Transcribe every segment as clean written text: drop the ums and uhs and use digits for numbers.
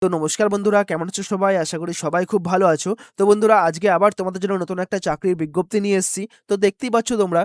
তো নমস্কার বন্ধুরা, কেমন আছো সবাই? আশা করি সবাই খুব ভালো আছো। তো বন্ধুরা, আজকে আবার তোমাদের জন্য নতুন একটা চাকরির বিজ্ঞপ্তি নিয়ে এসেছি। তো দেখতেই পাচ্ছ তোমরা,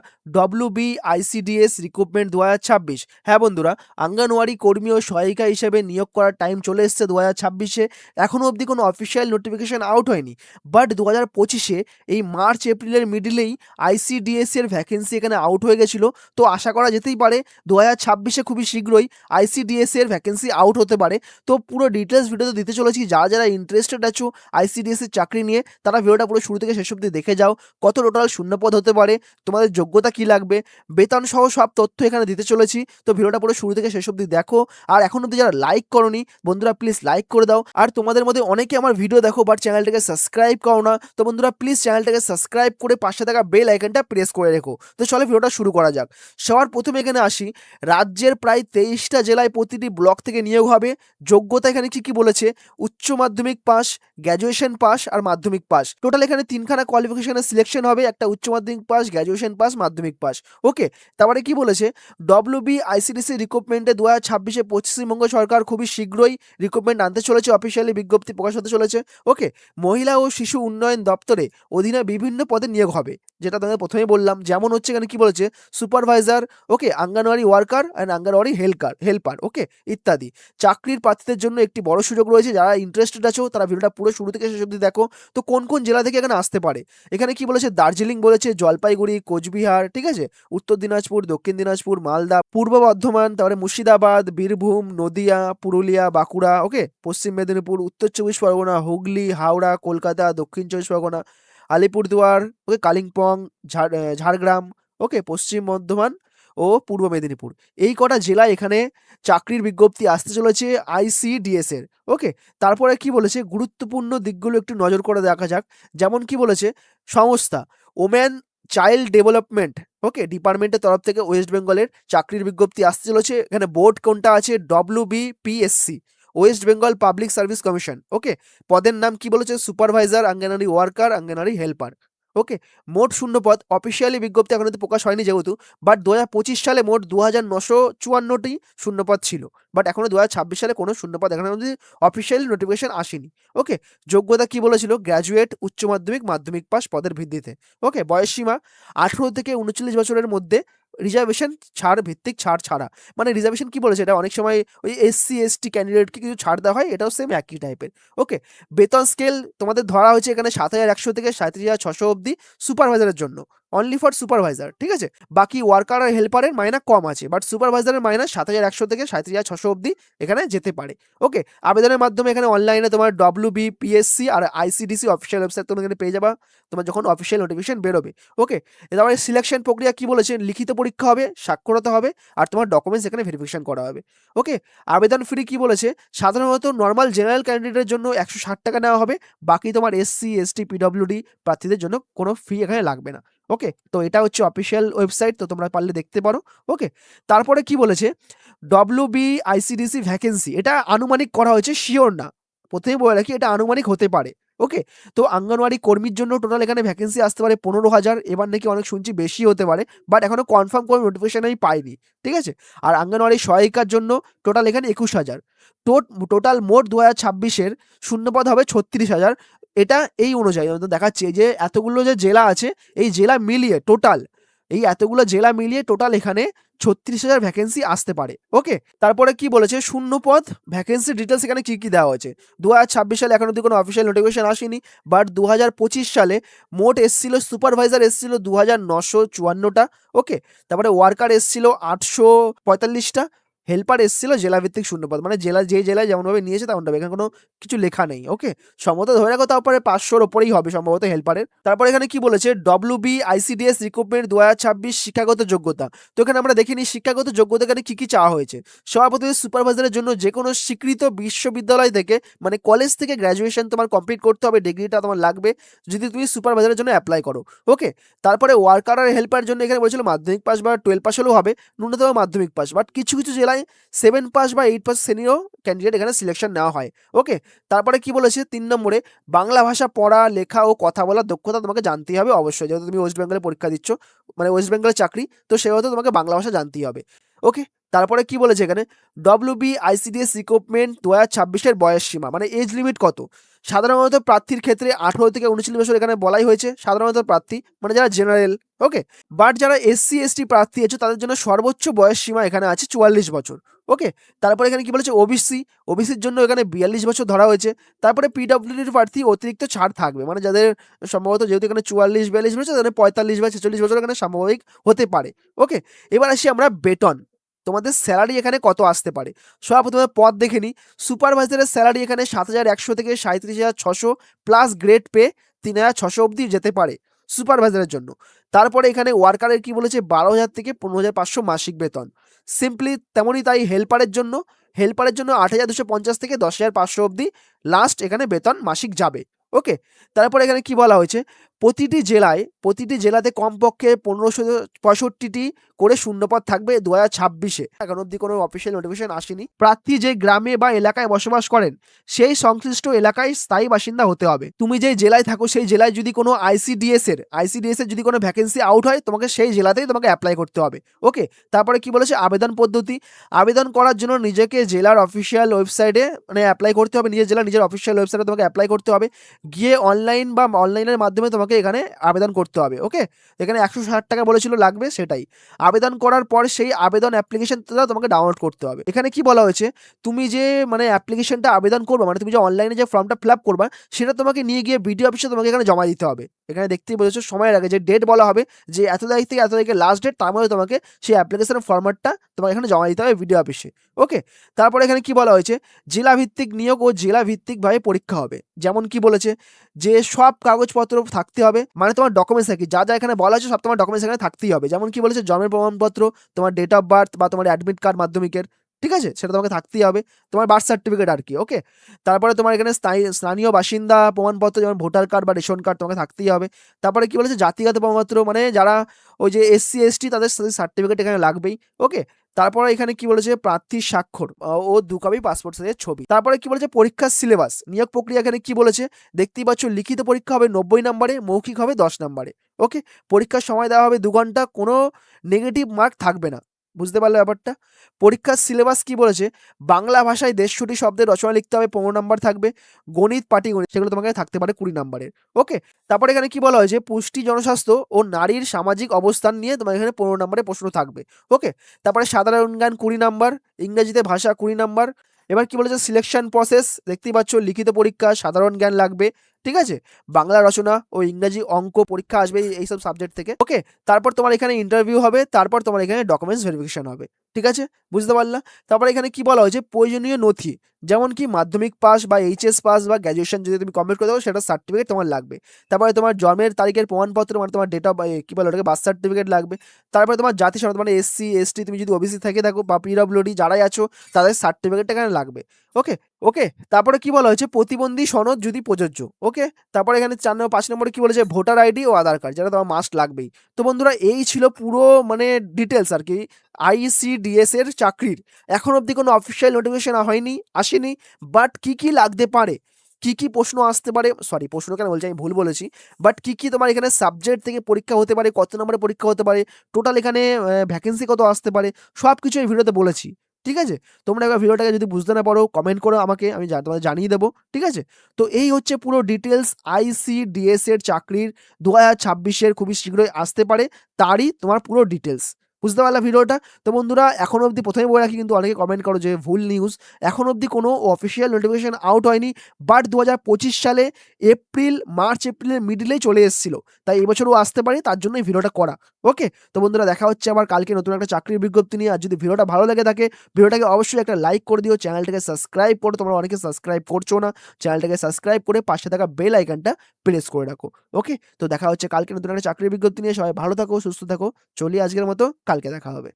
WBICDS রিক্রুটমেন্ট ২০২৬। হ্যাঁ বন্ধুরা, অঙ্গনওয়াড়ি কর্মী ও সহায়িকা হিসেবে নিয়োগ করার টাইম চলে এসেছে ২০২৬-এ। এখনো অবধি কোনো অফিসিয়াল নোটিফিকেশন আউট হয়নি। বাট ২০২৫-এ এই মার্চ এপ্রিলের মিডলেই আইসিডিএস এর ভ্যাকেন্সি এখানে আউট হয়ে গেছিল। তো আশা করা যেতেই পারে ২০২৬-এ খুবই শীঘ্রই আইসিডিএস এর ভ্যাকেন্সি আউট হতে পারে। তো পুরো ডিটেলস ভিডিওতে দিতে চলেছি। যারা ইন্টারেস্টেড আছো আইসিডিএস এর চাকরি নিয়ে, তারা ভিডিওটা পুরো শুরু থেকে শেষ অবধি দেখে যাও। কত টোটাল শূন্যপদ হতে পারে, তোমাদের যোগ্যতা কি লাগবে, বেতন সহ সব তথ্য এখানে দিতে চলেছি। তো ভিডিওটা পুরো শুরু থেকে শেষ অবধি দেখো। আর এখন অবধি যারা লাইক করোনি, বন্ধুরা প্লিজ লাইক করে দাও। আর তোমাদের মধ্যে অনেকে আমার ভিডিও দেখো বাট চ্যানেলটাকে সাবস্ক্রাইব করো না। তো বন্ধুরা প্লিজ চ্যানেলটাকে সাবস্ক্রাইব করে পাশে থাকা বেল আইকনটা প্রেস করে রেখো। তো চলো ভিডিওটা শুরু করা যাক। সবার প্রথমে এখানে আসি। রাজ্যের প্রায় 23টা জেলায় প্রতিটি ব্লক থেকে নিয়োগ হবে। যোগ্যতা এখানে কি বলেছে? উচ্চ মাধ্যমিক পাস, গ্র্যাজুয়েশন পাস আর মাধ্যমিক পাস। টোটাল এখানে তিনখানা কোয়ালিফিকেশনের সিলেকশন হবে। একটা উচ্চ মাধ্যমিক পাস, গ্র্যাজুয়েশন পাস, মাধ্যমিক পাস। ওকে, তারপরে কি বলেছে? WBICDC রিক্রুটমেন্টে ২০২৬-এ পশ্চিমবঙ্গ সরকার খুবই শীঘ্রই রিক্রুটমেন্ট আনতে চলেছে, অফিসিয়ালি বিজ্ঞপ্তি প্রকাশ হতে চলেছে। ওকে, মহিলা ও শিশু উন্নয়ন দপ্তরে অধীনে বিভিন্ন পদে নিয়োগ হবে, যেটা তোমাদের প্রথমেই বললাম। যেমন হচ্ছে এখানে কি বলেছে? Supervisor, okay, anganwadi worker and anganwadi helper, okay, ইত্যাদি। চাকরির প্রার্থীদের জন্য একটি বড় সুযোগ রয়েছে। যারা ইন্টারেস্টেড আছো তারা ভিডিওটা পুরো শুরু থেকে শেষ অবধি দেখো। তো কোন কোন জেলা থেকে এখানে আসতে পারে? এখানে কি বলেছে? দার্জিলিং বলেছে, জলপাইগুড়ি, কোচবিহার, ঠিক আছে, উত্তর দিনাজপুর, দক্ষিণ দিনাজপুর, মালদা, পূর্ব বর্ধমান, তারপরে মুর্শিদাবাদ, বীরভূম, নদিয়া, পুরুলিয়া, বাঁকুড়া, ওকে, পশ্চিম মেদিনীপুর, উত্তর চব্বিশ পরগনা, হুগলি, হাওড়া, কলকাতা, দক্ষিণ চব্বিশ পরগনা, আলিপুরদুয়ার, ওকে, কালিম্পং, ঝাড়গ্রাম, ওকে, পশ্চিম বর্ধমান ও পূর্ব মেদিনীপুর। এই কটা জেলায় এখানে চাকরির বিজ্ঞপ্তি আসতে চলেছে আইসিডিএস এর। ওকে, তারপরে কি বলেছে? গুরুত্বপূর্ণ দিকগুলো একটু নজর করে দেখা যাক। যেমন কি বলেছে? সংস্থা ওমেন চাইল্ড ডেভেলপমেন্ট, ওকে, ডিপার্টমেন্টের তরফ থেকে ওয়েস্ট বেঙ্গলের চাকরির বিজ্ঞপ্তি আসতে চলেছে। এখানে বোর্ড কোনটা আছে? WBPSC, West Bengal public service commission. Okay, পদের নাম কি বলেছে? Supervisor, anganwadi worker, anganwadi helper. Okay, মোট শূন্যপদ অফিসিয়ালি বিজ্ঞপ্তি এখন কিন্তু প্রকাশ হয়নি যেহেতু। বাট ২০২৫ সালে মোট ২,৯৫৪টি শূন্যপদ ছিল। বাট এখনো ২০২৬ সালে কোনো শূন্যপদ এখনো অবধি অফিসিয়ালি নোটিফিকেশন আসেনি। ওকে, যোগ্যতা কি বলেছিল? গ্র্যাজুয়েট, উচ্চ মাধ্যমিক, মাধ্যমিক পাস পদের ভিত্তিতে। ওকে, বয়সসীমা ১৮ থেকে ৩৯ বছরের মধ্যে, রিজার্ভেশন ছাড় ভিত্তিক ছাড় ছাড়া। মানে রিজার্ভেশন কি বলেছে? এটা অনেক সময় ওই SC ST ক্যান্ডিডেটকে কিছু ছাড় দেওয়া হয়, এটাও সেম একই টাইপের। ওকে, বেতন স্কেল তোমাদের ধরা হয়েছে এখানে ৭,১০০ থেকে ৩৭,৬০০ অবধি সুপারভাইজারের জন্য, অনলি ফর সুপারভাইজার, ঠিক আছে। বাকি ওয়ার্কার আর হেল্পারের মাইনা কম আছে, বাট সুপারভাইজারের মাইনা ৭,১০০ থেকে ৩৭,৬০০ অবধি এখানে যেতে পারে। ওকে, আবেদনের মাধ্যমে এখানে অনলাইনে তোমার WBPSC আর আইসিডিসি অফিসিয়াল ওয়েবসাইট তুমি এখানে পেয়ে যাবা, তোমার যখন অফিসিয়াল নোটিফিকেশন বেরোবে। ওকে, তারপরে সিলেকশন প্রক্রিয়া কি বলেছে? লিখিত পরীক্ষা হবে, সাক্ষরতা হবে, আর তোমার ডকুমেন্টস এখানে ভেরিফিকেশন করা হবে। ওকে, আবেদন ফি কি বলেছে? সাধারণত নর্মাল জেনারেল ক্যান্ডিডেটের জন্য ১৬০ টাকা নেওয়া হবে। বাকি তোমার SC ST PWD প্রার্থীদের জন্য কোনো ফি এখানে লাগবে না। ওকে, তো এটা হচ্ছে অফিসিয়াল ওয়েবসাইট, তো তোমরা পারলে দেখতে পারো। ওকে, তারপরে কি বলেছে? WBICDC ভ্যাকেন্সি, এটা আনুমানিক করা হয়েছে, শিওর না। প্রথমেই বলে রাখি, এটা আনুমানিক হতে পারে। ওকে, তো অঙ্গনওয়াড়ি কর্মীর জন্য টোটাল এখানে ভ্যাকেন্সি আসতে পারে ১৫,০০০। এবার নাকি অনেক শুনছি বেশি হতে পারে, বাট এখনো কনফার্ম কোনো নোটিফিকেশন আমি পাইনি, ঠিক আছে। আর অঙ্গনওয়াড়ি সহায়িকার জন্য টোটাল এখানে ২১,০০০। টোটাল মোট ২০২৬-এর শূন্যপদ হবে ৩৬,০০০। এটা এই অনুযায়ী দেখাচ্ছে যে এতগুলো যে জেলা আছে, এই জেলা মিলিয়ে টোটাল, এই এতগুলো জেলা মিলিয়ে টোটাল এখানে ৩৬,০০০ ভ্যাকেন্সি আসতে পারে। ওকে, তারপরে কি বলেছে? শূন্যপদ ভ্যাকেন্সি ডিটেলস এখানে কি কি দেওয়া হয়েছে? ২০২৬ সালে এখন অব্দি কোনো অফিসিয়াল নোটিফিকেশন আসেনি, বাট ২০২৫ সালে মোট এসছিল, সুপারভাইজার এসছিল ২,৯৫৪টা। ওকে, তারপরে ওয়ার্কার এসছিল ৮৪৫টা, হেল্পার এসছিল জেলাভিত্তিক শূন্যপদ, মানে যে জেলায় যেমনভাবে নিয়েছে তেমনভাবে, এখানে কোনো কিছু লেখা নেই। ওকে, সম্ভবত ধরে রাখো তারপরে ৫০০-র ওপরেই হবে সম্ভবত হেল্পারের। তারপরে এখানে কি বলেছে? WBICDS রিক্রুটমেন্ট ২০২৬ শিক্ষাগত যোগ্যতা। তো এখানে আমরা দেখিনি শিক্ষাগত যোগ্যতা এখানে কি কি চাওয়া হয়েছে। সভাপতি সুপারভাইজারের জন্য যে কোনো স্বীকৃত বিশ্ববিদ্যালয় থেকে, মানে কলেজ থেকে গ্র্যাজুয়েশন তোমার কমপ্লিট করতে হবে, ডিগ্রিটা তোমার লাগবে যদি তুমি সুপারভাইজারের জন্য অ্যাপ্লাই করো। ওকে, তারপরে ওয়ার্কার আর হেল্পারের জন্য এখানে বলেছিল মাধ্যমিক পাস বা 12 পাস হলেও হবে, ন্যূনতম মাধ্যমিক পাস। বাট কিছু কিছু জেলায় 7 পাস বা 8 পাস শ্রেণীরও ক্যান্ডিডেট এখানে সিলেকশন নেওয়া হয়। ওকে, তারপরে কি বলেছে? ৩ নম্বরে, বাংলা ভাষা পড়া, লেখা ও কথা বলার দক্ষতা তোমাকে জানতেই হবে অবশ্যই, যেহেতু তুমি ওয়েস্ট বেঙ্গলে পরীক্ষা দিচ্ছ, মানে ওয়েস্ট বেঙ্গলের চাকরি, তো সেহেতু তোমাকে বাংলা ভাষা জানতেই হবে। ওকে, তারপরে কি বলেছে এখানে, WBICDS রিক্রুটমেন্ট 2026-এর বয়স সীমা মানে এজ লিমিট কত? সাধারণত প্রার্থীর ক্ষেত্রে 18 থেকে 39 বছর এখানে বলাই হয়েছে সাধারণত প্রার্থী মানে যারা জেনারেল। ওকে, বাট যারা SC ST প্রার্থী আছে তাদের জন্য সর্বোচ্চ বয়স সীমা এখানে আছে 44 বছর। ওকে, তারপরে এখানে কি বলেছে, ওবিসির জন্য এখানে 42 বছর ধরা হয়েছে। তারপরে PWDর প্রার্থী অতিরিক্ত ছাড় থাকবে, মানে যাদের সম্ভবত যেহেতু এখানে 44-42 বছর, তাদের 45 বা 46 বছর এখানে স্বাভাবিক হতে পারে। ওকে, এবার আসি আমরা বেতন, তোমাদের স্যালারি এখানে কত আসতে পারে। সর্বপ্রথমে পদ দেখে নিই। সুপারভাইজারের স্যালারি এখানে 7,100 থেকে 37,600 প্লাস গ্রেড পে 3,600 অবধি যেতে পারে সুপারভাইজারের জন্য। তারপরে এখানে ওয়ার্কারের কি বলেছে, 12,000 থেকে 15,500 মাসিক বেতন। সিম্পলি তেমনই তাই হেল্পারের জন্য 8,250 থেকে 10,500 অবধি লাস্ট এখানে বেতন মাসিক যাবে। ওকে, তারপরে এখানে কি বলা হয়েছে, প্রতিটি জেলাতে কমপক্ষে 1565টি করে শূন্যপদ থাকবে 2026-এ। এখন অবধি কোনো অফিসিয়াল নোটিফিকেশন আসেনি। প্রার্থী যে গ্রামে বা এলাকায় বসবাস করেন সেই সংশ্লিষ্ট এলাকায় স্থায়ী বাসিন্দা হতে হবে। তুমি যে জেলায় থাকো সেই জেলায় যদি কোনো আইসিডিএস এর যদি কোনো ভ্যাকেন্সি আউট হয়, তোমাকে সেই জেলাতেই তোমাকে অ্যাপ্লাই করতে হবে। ওকে, তারপরে কি বলেছে, আবেদন পদ্ধতি। আবেদন করার জন্য নিজেকে জেলার অফিসিয়াল ওয়েবসাইটে মানে অ্যাপ্লাই করতে হবে, নিজের অফিসিয়াল ওয়েবসাইটে তোমাকে অ্যাপ্লাই করতে হবে, গিয়ে অনলাইনের মাধ্যমে তোমাকে এখানে আবেদন করতে হবে। ওকে, এখানে 160 টাকা বলেছিল লাগবে, সেটাই। আবেদন করার পর সেই আবেদন অ্যাপ্লিকেশনটা তোমাকে ডাউনলোড করতে হবে। এখানে কি বলা হয়েছে, তুমি যে মানে অ্যাপ্লিকেশনটা আবেদন করবে, মানে তুমি যে অনলাইনে যে ফর্মটা ফিল আপ করবা, সেটা তোমাকে নিয়ে গিয়ে বিডিও অফিসে তোমাকে এখানে জমা দিতে হবে। এখানে দেখতেই বলেছো সময়ের আগে যে ডেট বলা হবে যে এত তারিখ থেকে এত তারিখের লাস্ট ডেট, তার মধ্যে তোমাকে সেই অ্যাপ্লিকেশনের ফর্ম্যাটটা তোমাকে এখানে জমা দিতে হবে বিডিও অফিসে। ওকে, তারপরে এখানে কি বলা হয়েছে, জেলাভিত্তিক নিয়োগ ও জেলাভিত্তিকভাবে পরীক্ষা হবে। যেমন কি বলেছে যে সব কাগজপত্র থাকতে হবে, মানে তোমার ডকুমেন্টস থাকি যা এখানে বলা আছে সব তোমার ডকুমেন্টস এখানে থাকতেই হবে। যেমন কি বলেছে, জন্মের প্রমাণপত্র, তোমার ডেট অফ বার্থ বা তোমার অ্যাডমিট কার্ড মাধ্যমিকের, ঠিক আছে, সেটা তোমাকে থাকতেই হবে, তোমার বার্থ সার্টিফিকেট আর কি। ওকে, তারপরে তোমার এখানে স্থানীয় বাসিন্দা প্রমাণপত্র যেমন ভোটার কার্ড বা রেশন কার্ড তোমাকে থাকতেই হবে। তারপরে কি বলেছে, জাতিগত প্রমাণপত্র মানে যারা ওই যে SC ST তাদের সার্টিফিকেট এখানে লাগবেই। ওকে, তারপরে এখানে কি বলেছে, প্রার্থীর স্বাক্ষর ও 2 কপি পাসপোর্ট সাইজের ছবি। তারপরে কি বলেছে, পরীক্ষার সিলেবাস, নিয়োগ প্রক্রিয়া এখানে কি বলেছে দেখতেই পাচ্ছ, লিখিত পরীক্ষা হবে 90 নম্বরে, মৌখিক হবে 10 নম্বরে। ওকে, পরীক্ষার সময় দেওয়া হবে 2 ঘন্টা, কোনো নেগেটিভ মার্ক থাকবে না। বুঝতে পারলে ব্যাপারটা। পরীক্ষার সিলেবাস কি বলেছে, বাংলা ভাষায় 150 শব্দের রচনা লিখতে হবে, 15 নাম্বার থাকবে। গণিত, পাটিগণিত সেগুলো তোমাকে থাকতে পারে 20 নাম্বারের। ওকে, তারপরে এখানে কি বলা হয়েছে, পুষ্টি, জনস্বাস্থ্য ও নারীর সামাজিক অবস্থান নিয়ে তোমার এখানে 15 নম্বরের প্রশ্ন থাকবে। ওকে, তারপরে সাধারণ জ্ঞান 20 নাম্বার, ইংরেজিতে ভাষা 20 নাম্বার। এবার কি বলেছে, সিলেকশন প্রসেস দেখতেই পাচ্ছ, লিখিত পরীক্ষা, সাধারণ জ্ঞান লাগবে, ঠিক আছে, বাংলা রচনা ও ইংরাজি অঙ্ক পরীক্ষা আসবে এইসব সাবজেক্ট থেকে। ওকে, তারপর তোমার এখানে ইন্টারভিউ হবে, তারপর তোমার এখানে ডকুমেন্টস ভেরিফিকেশন হবে, ঠিক আছে, বুঝতে পারলা। তারপরে এখানে কি বলা হয়েছে, প্রয়োজনীয় নথি যেমন কি মাধ্যমিক পাস বা HS পাস বা গ্র্যাজুয়েশন যদি তুমি কমপ্লিট করে দাও সেটা সার্টিফিকেট তোমার লাগবে। তারপরে তোমার জন্মের তারিখের প্রমাণপত্র মানে তোমার ডেট অফ কি বলে ওটাকে, বার্থ সার্টিফিকেট লাগবে। তারপরে তোমার জাতি সনদ মানে SC ST, তুমি যদি OBC থেকে থাকো বা PWD যারাই আছো তাদের সার্টিফিকেটটা এখানে লাগবে। ওকে, ওকে, তারপরে কি বলা হয়েছে, প্রতিবন্ধী সনদ যদি প্রযোজ্য। ওকে, তারপরে এখানে 5 নম্বরে কি বলেছে, ভোটার ID ও আধার কার্ড, যেটা তোমার মাস্ট লাগবেই। তো বন্ধুরা এই ছিল পুরো মানে ডিটেলস আর কি ICDS এর চাকরির। এখন অবধি কোনো অফিসিয়াল নোটিফিকেশন আসেনি, বাট কি লাগতে পারে, কি প্রশ্ন আসতে পারে, সরি প্রশ্ন কেন বলছি, আমি ভুল বলেছি, বাট কি তোমার এখানে সাবজেক্ট থেকে পরীক্ষা হতে পারে, কত নম্বরে পরীক্ষা হতে পারে, টোটাল এখানে ভ্যাকেন্সি কত আসতে পারে, সব কিছু এই ভিডিওতে বলেছি। ঠিক আছে, তোমরা একবার ভিডিওটাকে যদি বুঝতে না পারো কমেন্ট করো আমাকে, আমি তোমাদের জানিয়ে দেবো। ঠিক আছে, তো এই হচ্ছে পুরো ডিটেলস ICDS এর চাকরির 2026-এর খুবই শীঘ্রই আসতে পারে তারই তোমার পুরো ডিটেলস। বুঝতে পারলা ভিডিওটা। তো বন্ধুরা এখন অবধি প্রথমে বলে রাখি, কিন্তু অনেকে কমেন্ট করো যে ভুল নিউজ, এখন অবধি কোনো অফিসিয়াল নোটিফিকেশন আউট হয়নি, বাট 2025 সালে মার্চ এপ্রিলের মিডিলেই চলে এসেছিল, তাই এবছরও আসতে পারে, তার জন্যই ভিডিওটা করা। ওকে, তো বন্ধুরা দেখা হচ্ছে আবার কালকে নতুন একটা চাকরির বিজ্ঞপ্তি নিয়ে। আর যদি ভিডিওটা ভালো লেগে থাকে ভিডিওটাকে অবশ্যই একটা লাইক করে দিও, চ্যানেলটাকে সাবস্ক্রাইব করো, তোমরা অনেকে সাবস্ক্রাইব করছো না, চ্যানেলটাকে সাবস্ক্রাইব করে পাশে থাকা বেল আইকনটা প্রেস করে রাখো। ওকে, তো দেখা হচ্ছে কালকে নতুন একটা চাকরির বিজ্ঞপ্তি নিয়ে। সবাই ভালো থাকো, সুস্থ থাকো, চলি আজকের মতো, কালকে দেখা হবে।